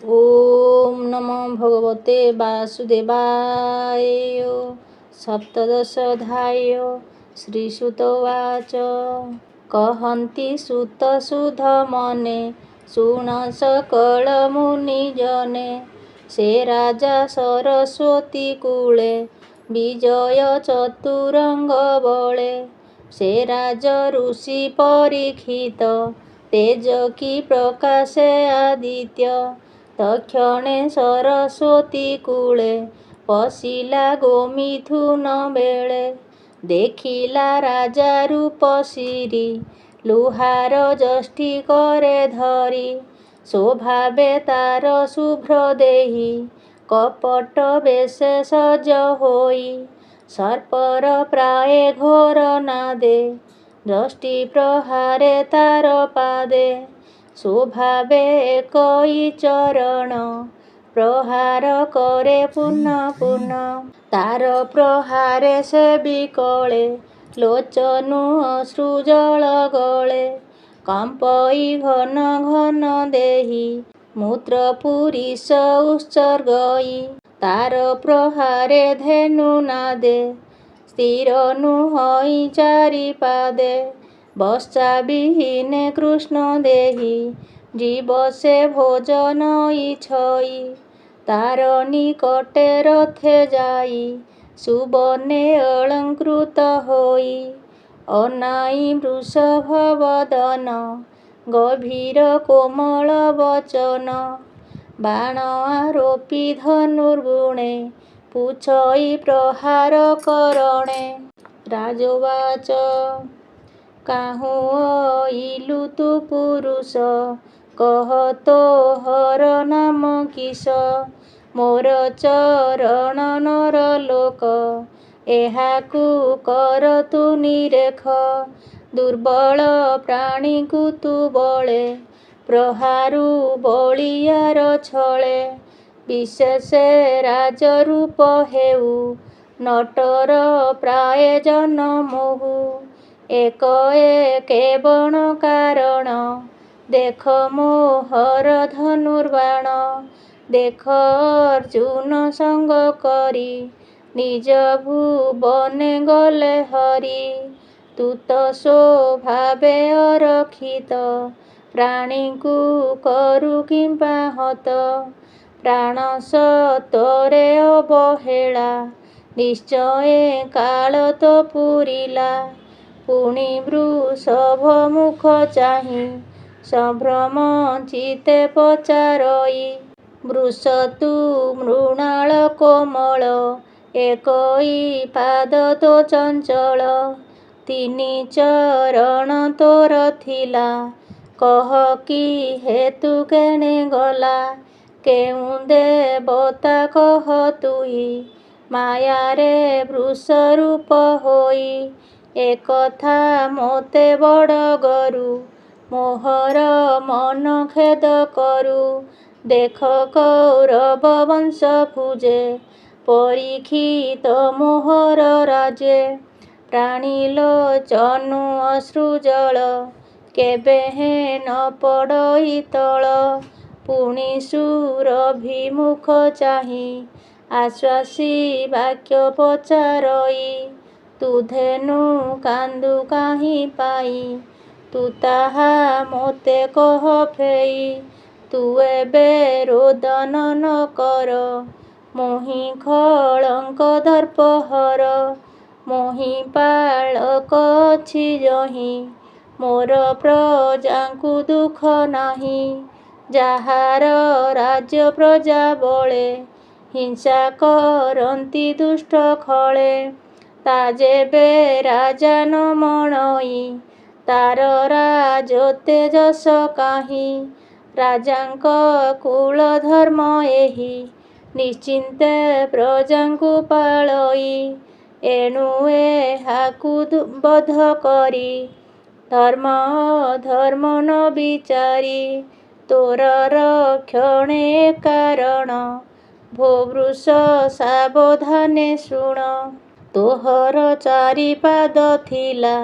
ओम नमो भगवते वासुदेवाय। सप्तदशोऽध्याय। श्रीसुतोवाच। कहन्ति सुत सुध मने शुण सकल मुनिजने। से राजा सरस्वती कूले विजय चतुरंग बले। से राज ऋषि परीक्षित तेज की प्रकाशे आदित्य। तक्षणे सरस्वती कूले पशिला गोमिथुन बेले। देखिला राजा रूप सिरी लुहार जष्टि करे धरी। स्वभावे तार शुभ्र देही कपट बेशे सज होई। सर्पर प्राये घोर नादे दृष्टि प्रहारे तार पादे। स्वभावे एकई चरण प्रहार करे पुनः पुनः। तार प्रहारे से विकले लोचनु अश्रुजल गले। कंपई घन घन देही मूत्र पुरीश उत्सर्गई। तार प्रहारे धेनु नादे स्थिर नुहई चारि पादे। बस्चा विहीने कृष्ण देही जीव से भोजन इछई। तार निकटे रथे जाई सुबर्णे अलंकृत होई। अनाई वृषभ वदन गभीर कोमल वचन। बाण आरोपी धनुर्गुणे पुछई प्रहार करणे। राजोवाच। काहू इलु तु पुरुष कह तो हर नाम किस। मोर चरण नर लोक एहाकु कर तु निरेख। दुर्बल प्राणी को तु बळे प्रहारु बलियार छळे। विशेषे राजरूप हेउ नटर प्राय जन मोहु। एक केवण कारण देख मोहर धनुर्बाण। देख अर्जुन संग करी निज भुवने गले हरि। तू तो स्वभावे अरक्षित प्राणी को करू किंबा हत। प्राण सत्वरे अवहेला निश्चय काल तो पुरिला। पुଣି वृषभ मुख चाहि संभ्रम चिते पचारई। वृष तु मृणाल कोमल एकई पाद तो चंचल। तिनि चरण तोर थिला कह कि हेतु केणे गला। केउं देवता कह तुहि मायारे वृष रूप होई। एकथा मोते बड़ गरु मोहर मन खेद करु। देख कौरव वंश पूजे परीक्षित मोहर राजे। प्राणी लोचनु अश्रुजल केबे हे न पड़ई तल। पुଣି सुरभिमुख चाहि आश्वासी वाक्य पचारई। तू धेनु कांदु काहि पाई तू ताहा मोते कह फेई। तू एबे रोदन न कर मोहि खलंक दर्पहर। मोहि पाळक अछि जहि मोर प्रजाଙ୍କୁ दुख ନାହିଁ। ଯାହାର ରାଜ୍ୟ ପ୍ରଜା ବଳେ ହିଂସା କରନ୍ତି ଦୁଷ୍ଟ ଖଳେ। ତା ଯେବେ ରାଜା ନ ମଣଇ ତାର ରାଜତ୍ୱେ ଯଶ କାହିଁ। ରାଜାଙ୍କ କୁଳ ଧର୍ମ ଏହି ନିଶ୍ଚିନ୍ତେ ପ୍ରଜାଙ୍କୁ ପାଳଇ। ଏଣୁ ଏହାକୁ ବଧ କରି ଧର୍ମ ଅଧର୍ମ ନ ବିଚାରି। ତୋର ରକ୍ଷଣେ କାରଣ ଭୋ ବୃଷ ସାବଧାନେ ଶୁଣ। ତୋହର ଚାରିପାଦ ଥିଲା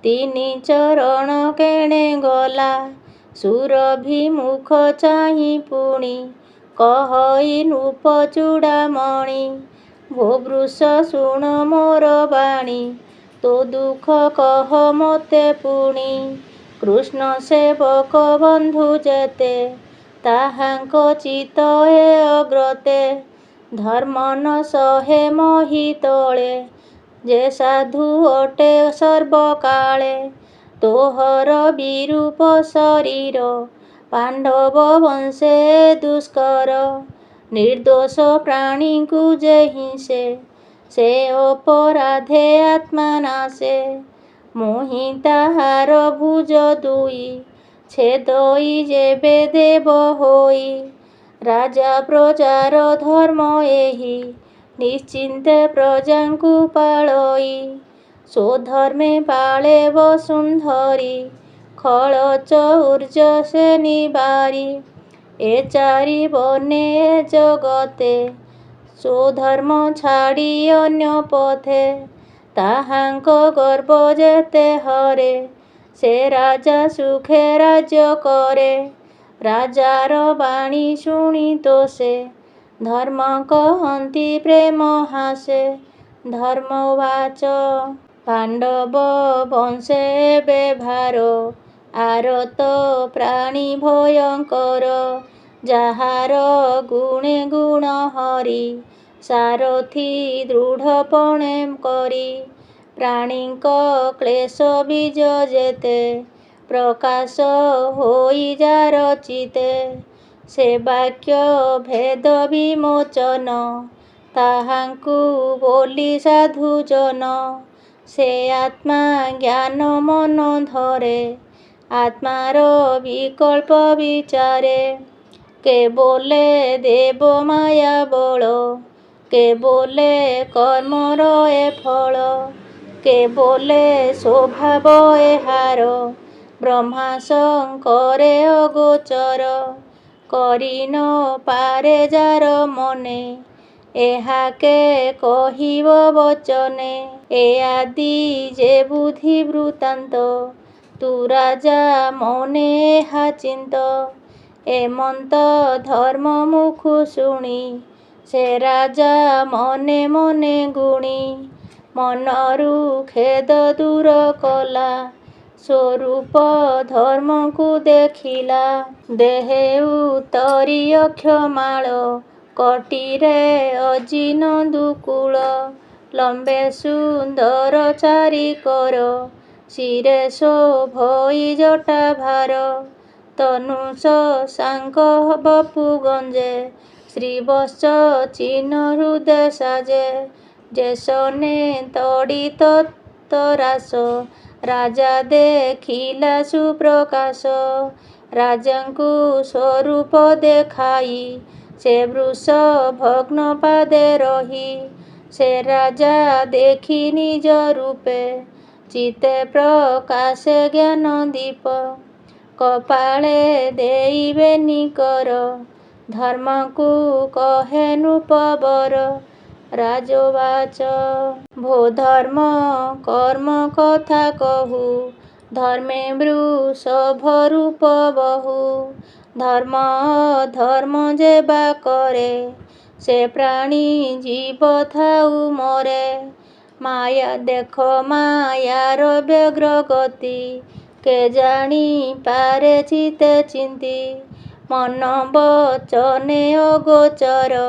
ତିନି ଚରଣ କେଣେ ଗଲା। ସୁରଭିମୁଖ ଚାହିଁ ପୁଣି କହଇ ନୃପ ଚୂଡ଼ାମଣି ଭୂବୃଷ ଶୁଣ ମୋର ବାଣୀ ତୋ ଦୁଃଖ କହ ମୋତେ ପୁଣି କୃଷ୍ଣ ସେବକ ବନ୍ଧୁ ଯେତେ ତାହାଙ୍କ ଚିତ୍ତ ଏ ଅଗ୍ରତେ ଧର୍ମ ନ ସହେ ମହି ତଳେ ଯେ ସାଧୁ ଅଟେ ସର୍ବକାଳେ ତୋହର ବିରୂପ ଶରୀର ପାଣ୍ଡବ ବଂଶେ ଦୁଷ୍କର ନିର୍ଦ୍ଦୋଷ ପ୍ରାଣୀଙ୍କୁ ଯେ ହିଂସେ ସେ ଅପରାଧେ ଆତ୍ମା ନାଶେ ମୁହିଁ ତାହାର ଭୁଜ ଦୁଇ ଛେଦଇ ଯେବେ ଦେବ ହୋଇ ରାଜା ପ୍ରଜାର ଧର୍ମ ଏହି ନିଶ୍ଚିନ୍ତେ ପ୍ରଜାଙ୍କୁ ପାଳଇ ସ୍ୱଧର୍ମେ ପାଳେ ବସୁନ୍ଧରି ଖଳଚ ଉର୍ଜ ସେ ନିବାରି ଏ ଚାରି ବନେ ଏ ଜଗତେ ସ୍ୱଧର୍ମ ଛାଡ଼ି ଅନ୍ୟ ପଥେ ତାହାଙ୍କ ଗର୍ବ ଯେତେ ହରେ ସେ ରାଜା ସୁଖେ ରାଜ୍ୟ କରେ ରାଜାର ବାଣୀ ଶୁଣି ତୋଷେ ଧର୍ମ କହନ୍ତି ପ୍ରେମ ହାସେ ଧର୍ମବାଚ ପାଣ୍ଡବ ବଂଶେ ଏବେ ଭାର ଆରତ ପ୍ରାଣୀ ଭୟଙ୍କର ଯାହାର ଗୁଣେ ଗୁଣ ହରି ସାରଥି ଦୃଢ଼ପଣେ କରି ପ୍ରାଣୀଙ୍କ କ୍ଲେଶ ବୀଜ ଯେତେ ପ୍ରକାଶ ହୋଇ ଯାର ଚିତେ ସେ ବାକ୍ୟ ଭେଦ ବିମୋଚନ ତାହାଙ୍କୁ ବୋଲି ସାଧୁଜନ ସେ ଆତ୍ମା ଜ୍ଞାନ ମନ ଧରେ ଆତ୍ମାର ବିକଳ୍ପ ବିଚାରେ କେବଲେ ଦେବ ମାୟା ବଳ କେବଲେ କର୍ମର ଏ ଫଳ କେବଲେ ସ୍ୱଭାବ ଏହାର ବ୍ରହ୍ମା ଶଙ୍କରେ ଅଗୋଚର କରି ନ ପାରେ ଯାର ମନେ ଏହାକେ କହିବ ବଚନେ ଏ ଆଦି ଯେ ବୁଦ୍ଧି ବୃତ୍ତାନ୍ତ ତୁ ରାଜା ମନେ ଏହା ଚିନ୍ତ ଏମନ୍ତ ଧର୍ମ ମୁଖୁ ଶୁଣି ସେ ରାଜା ମନେ ମନେ ଗୁଣି ମନରୁ ଖେଦ ଦୂର କଲା ସ୍ୱରୂପ ଧର୍ମକୁ ଦେଖିଲା ଦେହେ ଉତ୍ତରୀ ଅକ୍ଷମାଳ କଟିରେ ଅଜିନ ଦୁକୁଳ ଲମ୍ବେ ସୁନ୍ଦର ଚାରିକର ଶିରେ ଶୋଭଇ ଜଟା ଭାର ତନୁ ଶଶାଙ୍କ ବପୁ ଗଞ୍ଜେ ଶ୍ରୀବତ୍ସ ଚିହ୍ନ ହୃଦେ ସାଜେ ଯେସନେ ତଡ଼ିତ ତରାସ ରାଜା ଦେଖିଲା ସୁପ୍ରକାଶ ରାଜାଙ୍କୁ ସ୍ୱରୂପ ଦେଖାଇ ସେ ବୃଷ ଭଗ୍ନ ପାଦେ ରହି ସେ ରାଜା ଦେଖି ନିଜ ରୂପେ ଚିତେ ପ୍ରକାଶେ ଜ୍ଞାନ ଦୀପ କପାଳେ ଦେଇବେନି କର ଧର୍ମକୁ କହେ ନୃପବର ରାଜବାଚ ଭୋ ଧର୍ମ କର୍ମ କଥା କହୁ ଧର୍ମେ ବୃଷଭ ରୂପ ବହୁ ଧର୍ମ ଅଧର୍ମ ଯେ ବା କରେ ସେ ପ୍ରାଣୀ ଜୀବ ଥାଉ ମରେ ମାୟା ଦେଖ ମାୟାର ବ୍ୟଗ୍ର ଗତି କେ ଜାଣି ପାରେ ଚିତେ ଚିନ୍ତି ମନ ବଚନେ ଅଗୋଚର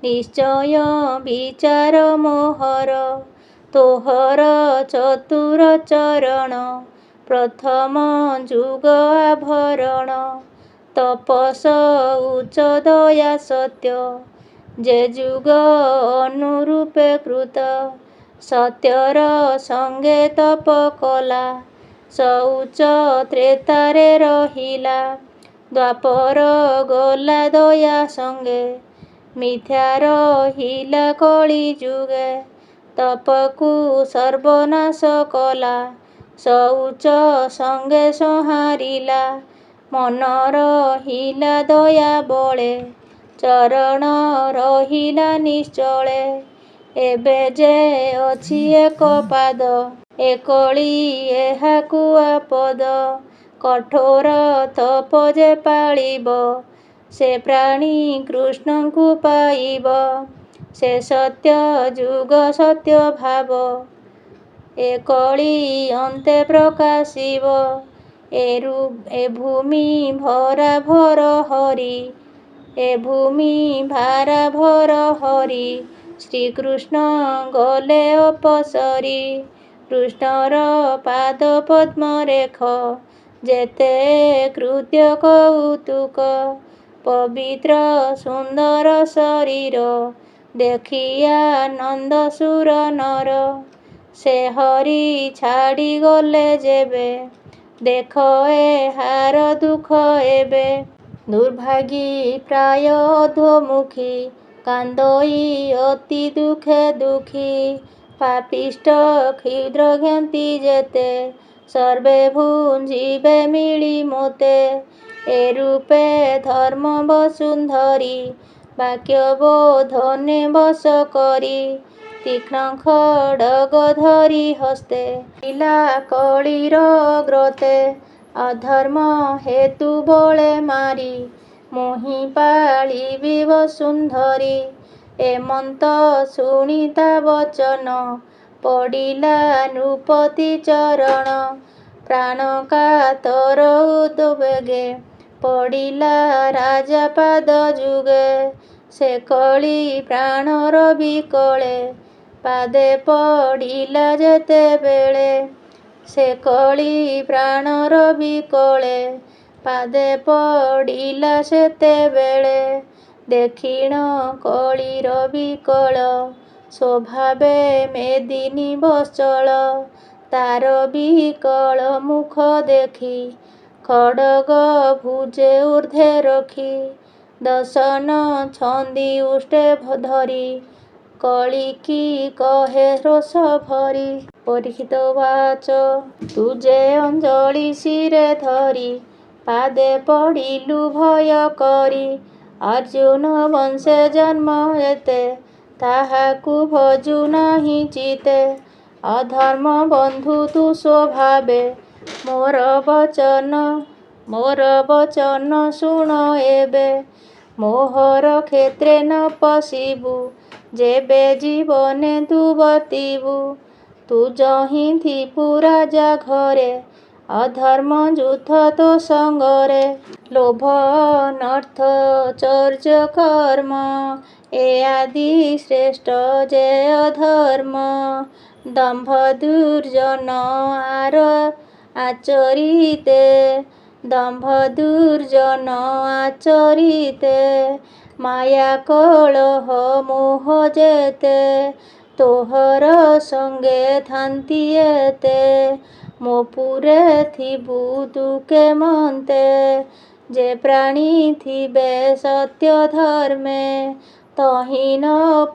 ନିଶ୍ଚୟ ବିଚାର ମୋହର ତୋହର ଚତୁର ଚରଣ ପ୍ରଥମ ଯୁଗ ଆଭରଣ ତପସ ଉଚ୍ଚ ଦୟା ସତ୍ୟ ଯେ ଯୁଗ ଅନୁରୂପେ କୃତ ସତ୍ୟର ସଙ୍ଗେ ତପ କଲା ଶୌଚ ତ୍ରେତାରେ ରହିଲା ଦ୍ୱାପର ଗଲା ଦୟା ସଙ୍ଗେ ମିଥ୍ୟା ରହିଲା କଳି ଯୁଗେ ତପକୁ ସର୍ବନାଶ କଲା ଶୌଚ ସଙ୍ଗେ ସଂହାରିଲା ମନ ରହିଲା ଦୟା ବଳେ ଚରଣ ରହିଲା ନିଶ୍ଚଳେ ଏବେ ଯେ ଅଛି ଏକ ପାଦ ଏକଳି ଏହାକୁ ଆପଦ କଠୋର ତପ ଯେ ପାଳିବ ସେ ପ୍ରାଣୀ କୃଷ୍ଣଙ୍କୁ ପାଇବ। ସେ ସତ୍ୟ ଯୁଗ ସତ୍ୟ ଭାବ, ଏ କଳି ଅନ୍ତେ ପ୍ରକାଶିବ। ଏ ଭୂମି ଭରା ଭର ହରି, ଏ ଭୂମି ଭାରା ଭର ହରି। ଶ୍ରୀକୃଷ୍ଣ ଗଲେ ଅପସରି, କୃଷ୍ଣର ପାଦ ପଦ୍ମ ରେଖ। ଯେତେ କୃତ୍ୟ କୌତୁକ, ପବିତ୍ର ସୁନ୍ଦର ଶରୀର। ଦେଖିଆ ନନ୍ଦ ସୁର ନର, ସେ ହରି ଛାଡ଼ିଗଲେ ଯେବେ। ଦେଖ ଏହାର ଦୁଃଖ ଏବେ। ଦୁର୍ଭାଗୀ ପ୍ରାୟ ଅଧୋମୁଖୀ, କାନ୍ଦଇ ଅତି ଦୁଃଖେ ଦୁଃଖୀ। ପାପିଷ୍ଠ କ୍ଷୁଦ୍ର ଜ୍ଞାତି ଯେତେ, ସର୍ବେ ଭୁଞ୍ଜିବେ ମିଳି ମୋତେ। ଏ ରୂପେ ଧର୍ମ ବସୁନ୍ଧରି, ବାକ୍ୟ ବୋଧନେ ବଶ କରି। ତୀକ୍ଷ୍ଣ ଖଡ଼ଗ ଧରି ହସ୍ତେ, ପିଲା କଳିର ଗ୍ରତେ। ଅଧର୍ମ ହେତୁ ବଳେ ମାରି, ମୁହିଁ ପାଳିବି ବସୁନ୍ଧରି। ଏମନ୍ତ ଶୁଣି ତା ବଚନ, ପଡ଼ିଲା ନୃପତି ଚରଣ। ପ୍ରାଣ କାତର ଉଦ୍ବେଗେ, ପଡ଼ିଲା ରାଜା ପାଦ ଯୁଗେ। ସେ କଳି ପ୍ରାଣର ବିକଳେ, ପାଦେ ପଡ଼ିଲା ଯେତେବେଳେ। ସେ କଳି ପ୍ରାଣର ବିକଳେ, ପାଦେ ପଡ଼ିଲା ସେତେବେଳେ। ଦେଖିଣ କଳିର ବିକଳ, ସ୍ୱଭାବେ ମେଦିନୀ ବତ୍ସଳ। ତାର ବିକଳ ମୁଖ ଦେଖି, ଖଡ଼ଗ ଭୁଜେ ଊର୍ଦ୍ଧ୍ୱେ ରଖି। ଦଶନ ଛନ୍ଦି ଉଷ୍ଟେ ଧରି, କଳି କି କହେ ରୋଷ ଭରି। ପରୀକ୍ଷିତ ଉବାଚ, ତୁ ଯେ ଅଞ୍ଜଳି ଶିରେ ଧରି, ପାଦେ ପଡ଼ିଲୁ ଭୟ କରି। ଅର୍ଜୁନ ବଂଶେ ଜନ୍ମ ଏତେ, ତାହାକୁ ଭଜୁ ନାହିଁ ଚିତେ। ଅଧର୍ମ ବନ୍ଧୁ ତୁ ସ୍ୱଭାବେ, ମୋର ବଚନ ଶୁଣ ଏବେ। ମୋହର କ୍ଷେତ୍ରେ ନ ପଶିବୁ, ଯେବେ ଜୀବନେ ତୁ ବର୍ତ୍ତିବୁ। ତୁ ଯହିଁ ଥିବୁ ରାଜା ଘରେ, ଅଧର୍ମ ଯୁଦ୍ଧ ତୋ ସଙ୍ଗରେ। ଲୋଭ ଅନର୍ଥ ଚୌର୍ଯ୍ୟ କର୍ମ, ଏ ଆଦି ଶ୍ରେଷ୍ଠ ଯେ ଅଧର୍ମ। ଦମ୍ଭ ଦୁର୍ଜନ ଆଚରିତେ, ଦମ୍ଭ ଦୁର୍ଜନ ଆଚରିତେ। ମାୟା କଳହ ମୋହ ଯେତେ, ତୋହର ସଙ୍ଗେ ଥାନ୍ତି ଏତେ। ମୋ ପୁରେ ଥିବୁ ତୁ କେମନ୍ତେ, ଯେ ପ୍ରାଣୀ ଥିବେ ସତ୍ୟ ଧର୍ମେ। ତହିଁ ନ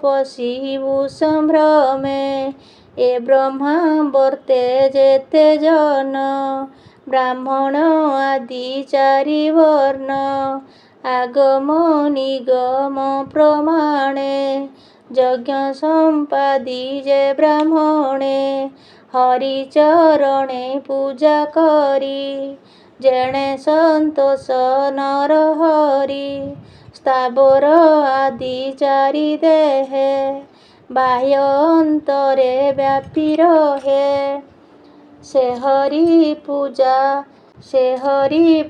ପଶିବୁ ସମ୍ଭ୍ରମେ, ଏ ବ୍ରହ୍ମାବର୍ତ୍ତେ ଯେତେ ଜନ। ବ୍ରାହ୍ମଣ ଆଦି ଚାରି ବର୍ଣ୍ଣ, ଆଗମ ନିଗମ ପ୍ରମାଣେ। ଯଜ୍ଞ ସମ୍ପାଦି ଯେ ବ୍ରାହ୍ମଣେ, ହରି ଚରଣେ ପୂଜା କରି। ଯେଣେ ସନ୍ତୋଷ ନର ହରି, ସ୍ଥାବର ଆଦି ଚାରି ଦେହେ। ବାହ୍ୟ ଅନ୍ତରେ ବ୍ୟାପି ରହେ, ସେ ହରି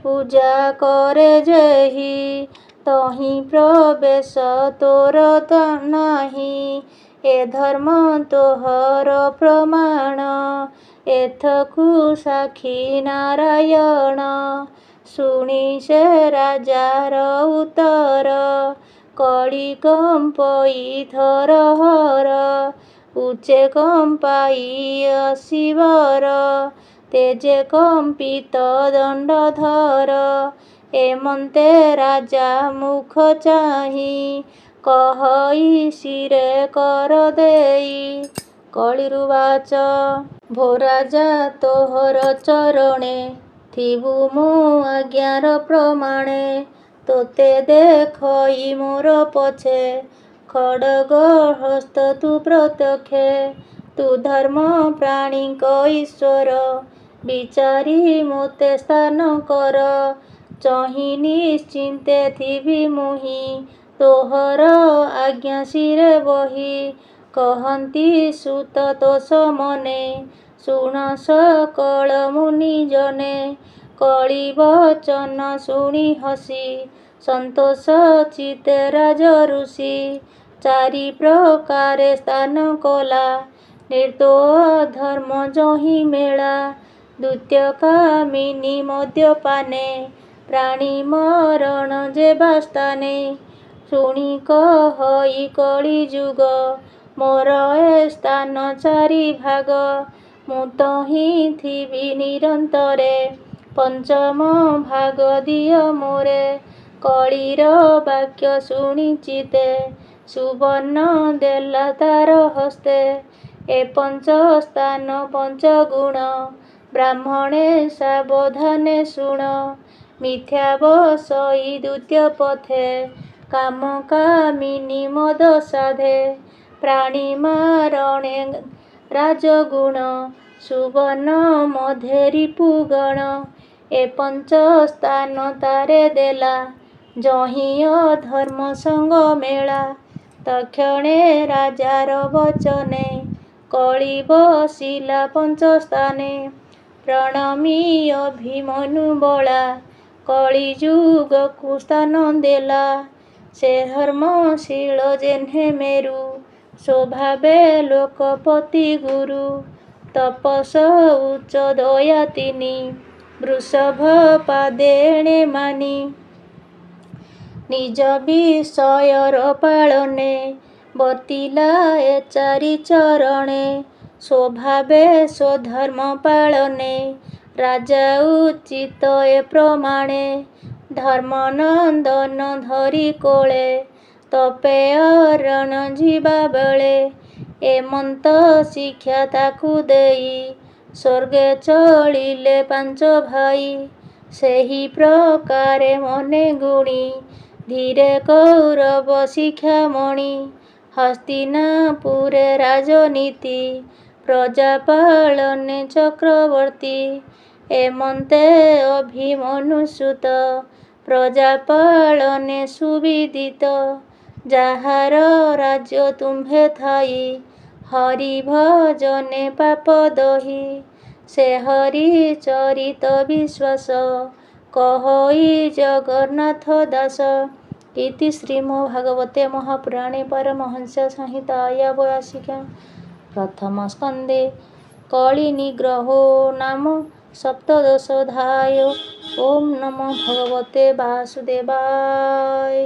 ପୂଜା କରେ ଯେହି। ତହିଁ ପ୍ରବେଶ ତୋର ନାହିଁ, ଏ ଧର୍ମ ତୋହର ପ୍ରମାଣ। ଏଥକୁ ସାକ୍ଷୀ ନାରାୟଣ, ଶୁଣି ସେ ରାଜାର ଉତ୍ତର। କଳି କମ୍ପଇ ଥରହର, ଉଚ୍ଚେ କମ୍ପାଇ ଅସିବର। ତେଜେ କମ୍ପିତ ଦଣ୍ଡଧର, ଏମନ୍ତେ ରାଜା ମୁଖ ଚାହିଁ। କହଇ ଶିରେ କର ଦେଇ, କଳିରୁବାଚ, ଭୋ ରାଜା ତୋହର ଚରଣେ। ଥିବୁ ମୋ ଆଜ୍ଞାର ପ୍ରମାଣେ, ତୋତେ ଦେଖଇ ମୋର ପଛେ। ଖଡ଼ଗ ହସ୍ତ ତୁ ପ୍ରତ୍ୟକ୍ଷେ, ତୁ ଧର୍ମ ପ୍ରାଣୀଙ୍କ ଈଶ୍ୱର। ବିଚାରି ମୋତେ ସ୍ଥାନ କର, ଚହିଁ ନିଶ୍ଚିନ୍ତେ ଥିବି ମୁହିଁ ତୋହର ଆଜ୍ଞା ଶିରେ ବହି। କହନ୍ତି ସୁତ ତୋଷ ମନେ ଶୁଣ ସକଳ ମୁନି ଜନେ। କଳି ବଚନ ଶୁଣି ହସି ସନ୍ତୋଷ ଚିତ୍ତେ ରାଜ ଋଷି। ଚାରି ପ୍ରକାରେ ସ୍ଥାନ କଲା ନିର୍ଦ୍ଦୋଷ ଧର୍ମ ଯହିଁ ମେଳା। ଦ୍ୱିତୀୟ କାମିନୀ ମଦ୍ୟପାନେ ପ୍ରାଣୀ ମରଣ ଯେବା ସ୍ଥାନେ। ଶୁଣି କହଇ କଳି ଯୁଗ ମୋର ଏ ସ୍ଥାନ ଚାରି ଭାଗ। ମୁଁ ତହିଁ ଥିବି ନିରନ୍ତରେ ପଞ୍ଚମ ଭାଗ ଦିଅ ମୋରେ। କଳିର ବାକ୍ୟ ଶୁଣି ଚିତ୍ତେ ସୁବର୍ଣ୍ଣ ଦେଲା ତାର ହସ୍ତେ। ଏ ପଞ୍ଚ ସ୍ଥାନ ପଞ୍ଚ ଗୁଣ ବ୍ରାହ୍ମଣେ ସାବଧାନେ ଶୁଣ। ମିଥ୍ୟା ବସଇ ଦ୍ୱିତୀୟ ପଥେ କାମ କାମିନୀ ମଦ ସାଧେ। ପ୍ରାଣୀ ମାରଣେ ରାଜଗୁଣ ସୁବର୍ଣ୍ଣ ମଧ୍ୟେ ରିପୁଗଣ। ଏ ପଞ୍ଚ ସ୍ଥାନ ତାରେ ଦେଲା ଯହିଁ ଅଧର୍ମ ସଙ୍ଗ ମେଳା। ତକ୍ଷଣେ ରାଜାର ବଚନେ କଳି ବସିଲା ପଞ୍ଚ ସ୍ଥାନେ। ପ୍ରଣମି ଅଭିମନ୍ୟୁ ବଳା କଳି ଯୁଗକୁ ସ୍ଥାନ ଦେଲା। ସେ ଧର୍ମଶୀଳ ଯେହ୍ନେ ମେରୁ ସ୍ୱଭାବେ ଲୋକପତି ଗୁରୁ। ତପସ ଉଚ୍ଚ ଦୟା ତିନି ବୃଷଭ ପାଦେ ଏଣେ ମାନି। ନିଜ ବିଷୟର ପାଳନେ ବର୍ତ୍ତିଲା ଏ ଚାରି ଚରଣେ। ସ୍ୱଭାବେ ସ୍ୱଧର୍ମ ପାଳନେ ରାଜା ଉଚିତ ଏ ପ୍ରମାଣେ। ଧର୍ମ ନନ୍ଦନ ଧରି କୋଳେ ତପେ ଅରଣ୍ୟ ଯିବା ବେଳେ। ଏ ମନ୍ତ ଶିକ୍ଷା ତାକୁ ଦେଇ ସ୍ୱର୍ଗେ ଚଳିଲେ ପାଞ୍ଚ ଭାଇ। ସେହି ପ୍ରକାରେ ମନେ ଗୁଣି ଧୀରେ କୌରବ ଶିକ୍ଷାମଣି। ହସ୍ତିନାପୁରେ ରାଜନୀତି ପ୍ରଜା ପାଳନେ ଚକ୍ରବର୍ତ୍ତୀ। ଏମନ୍ତେ ଅଭିମନ୍ୟୁ ସୁତ ପ୍ରଜା ପାଳନେ ସୁବିଦିତ। ଯାହାର ରାଜ୍ୟ ତୁମ୍ଭେ ଥାଇ ହରି ଭଜନେ ପାପ ଦହି। ସେ ହରି ଚରିତ ବିଶ୍ୱାସ କହଇ ଜଗନ୍ନାଥ ଦାସ। ଇତି ଶ୍ରୀମଦ୍ଭାଗବତେ ମହାପୁରାଣେ ପାରମହଂସ ସଂହିତାୟା ବୈୟାସିକ୍ୟାଂ ପ୍ରଥମ ସ୍କନ୍ଧେ କଳି ନିଗ୍ରହୋ ନାମ ସପ୍ତଦଶୋऽଧ୍ୟାୟଃ। ଓಂ ନମୋ ଭଗବତେ ବାସୁଦେବାୟ।